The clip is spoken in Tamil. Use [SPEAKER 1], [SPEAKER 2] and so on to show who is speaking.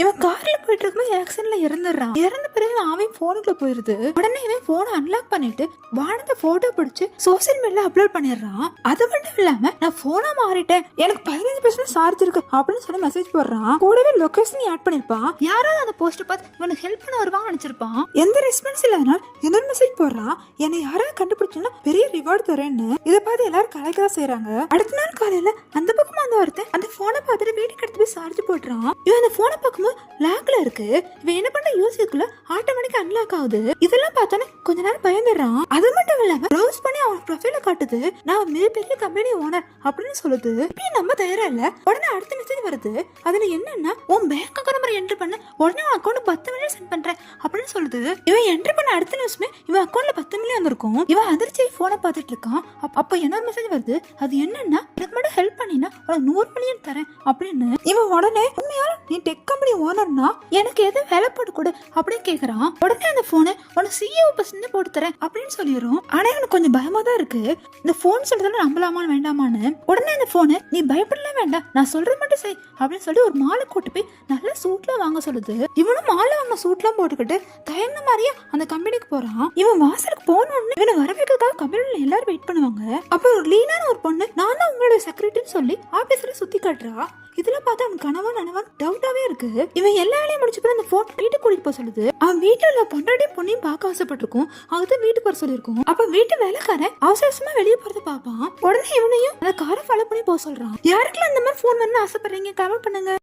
[SPEAKER 1] இவன் கார்ல போயிட்டு இருக்கும்போது ஆக்சிடென்ட்ல இறந்துடுறான். இறந்த பிறகு அவன் போனுக்குள்ள போயிருது. உடனே இவன் போனை அன்லாக் பண்ணிட்டு வானத்தை போட்டோ பிடிச்சு சோசியல் மீடியால அப்லோட் பண்ணிடுறான். அது மட்டும் இல்லாம நான் போனா மாறிட்டேன், எனக்கு 15% சார்ஜ் இருக்கு அப்படின்னு சொல்லி மெசேஜ் போடுறான். கூடவே லொகேஷன் ஆட் பண்ணிருப்பான். யாராவது அந்த போஸ்ட் பார்த்து இவனுக்கு ஹெல்ப் பண்ண வருவாங்க நினைச்சிருப்பான். எந்த ரெஸ்பான்ஸ் இல்லாதனால இன்னொரு மெசேஜ் போடுறான், என்னை யாராவது கண்டுபிடிச்சா பெரிய ரிவார்டு தரேன்னு. இதை பார்த்து எல்லாரும் கலைக்கதான் செய்யறாங்க. அடுத்த நாள் காலையில அந்த பக்கமா அந்த ஒருத்தன் அந்த போனை பார்த்துட்டு வீட்டுக்கு எடுத்து போய் சார்ஜ் போடுறான். இவன் அந்த போனை பார்க்கும்போது லாக்ல இருக்கு. இவன் என்ன பண்ண யோசிக்கல, ஆட்டோமேட்டிக்கா அன்லாக் ஆகுது. இதெல்லாம் பார்த்தோன்னே கொஞ்ச நேரம் பயந்துடுறான். அது மட்டும் இல்லாம ப்ரௌஸ் பண்ணி அவன் ப்ரொஃபைல காட்டுது, நான் மிகப்பெரிய கம்பெனி ஓனர் அப்படின்னு சொல்லுது. இப்படி நம்ம தயாரா இல்ல. உடனே அடுத்த மெசேஜ் வருது. அதுல என்னன்னா, உன் பேங்க் அக்கௌண்ட் நம்பர் என்டர் பண்ண, உடனே உன் அக்கௌண்ட் 10 மில்லியன் சென்ட் பண்றேன் அப்படின்னு சொல்லுது. இவன் என்டர் பண்ண அடுத்த நிமிஷமே இவன் அக்கௌண்ட்ல 10 மில்லியன் வந்திருக்கும். இவன் அதிர்ச்சி போனை பார்த்துட்டு இருக்கான். அப்ப இன்னொரு மெசேஜ் வருது. அது என்னன்னா, எனக்கு மட்டும் ஹெல்ப் பண்ணினா உனக்கு 100 மில்லியன் தரேன் அப்படின்னு. இவன் உடனே உண்மையால நீ டெக் கம்பெனி ஓனர்னா எனக்கு எது வேலை போட்டு கொடு அப்படின்னு கேக்குறான். உடனே அந்த போனை உனக்கு CEO பர்சன்ட் போட்டு தரேன் அப்படின்னு சொல்லிடுறோம். ஆனா எனக்கு கொஞ்சம் பயமா தான் இருக்கு, இந்த போன் சொல்றதுல நம்பலாமான்னு வேண்டாமான்னு. உடனே அந்த போனை நீ பயப்படலாம் வேண்டாம், நான் சொல்றது மட்டும் செய் அப்படின்னு சொல்லி ஒரு மாலை கூட்டு போய் நல்ல சூட்ல வாங்க சொல்லுது. இவனும் மாலை வாங்க சூட்லாம் போட்டுக்கிட்டு தயங்கின மாதிரியே அந்த கம்பெனிக்கு போறான். இவன் வாசலுக்கு போனோன்னு இவனை வரவேற்கிறதுக்காக கம்பெனில எல்லாரும் வெயிட் பண்ணுவாங்க. அப்ப ஒரு லீனான ஒரு பொண்ணு, நான் தான் உங்களோட செக்ரட்டரின்னு சொல்லி ஆபீஸ்ல சுத்தி காட்டுறா. இதுல பார்த்தா அவன் கணவன் நனவன் டவுட்டாவே இருக்கு. இவன் எல்லா வேலையும் முடிச்சு போய் அந்த போன் வீட்டுக்கு கூட்டிட்டு போக சொல்லுது. அவன் வீட்டுல உள்ள பொண்டாட்டியும் பொண்ணையும் பார்க்க ஆசைப்பட்டிருக்கும். அதுதான் வீட்டுக்கு வர சொல்லியிருக்கும். அப்ப வீட்டு வேலைக்காரன் அவசரமா வெளியே போறத பாப்பான். உடனே இவனையும் அந்த காரை ஃபாலோ பண்ணி போக சொல்றான். யாருக்கெல்லாம் இந்த மாதிரி போன் வேணும்னு ஆசைப்படுறீங்க கமெண்ட் பண்ணுங்க.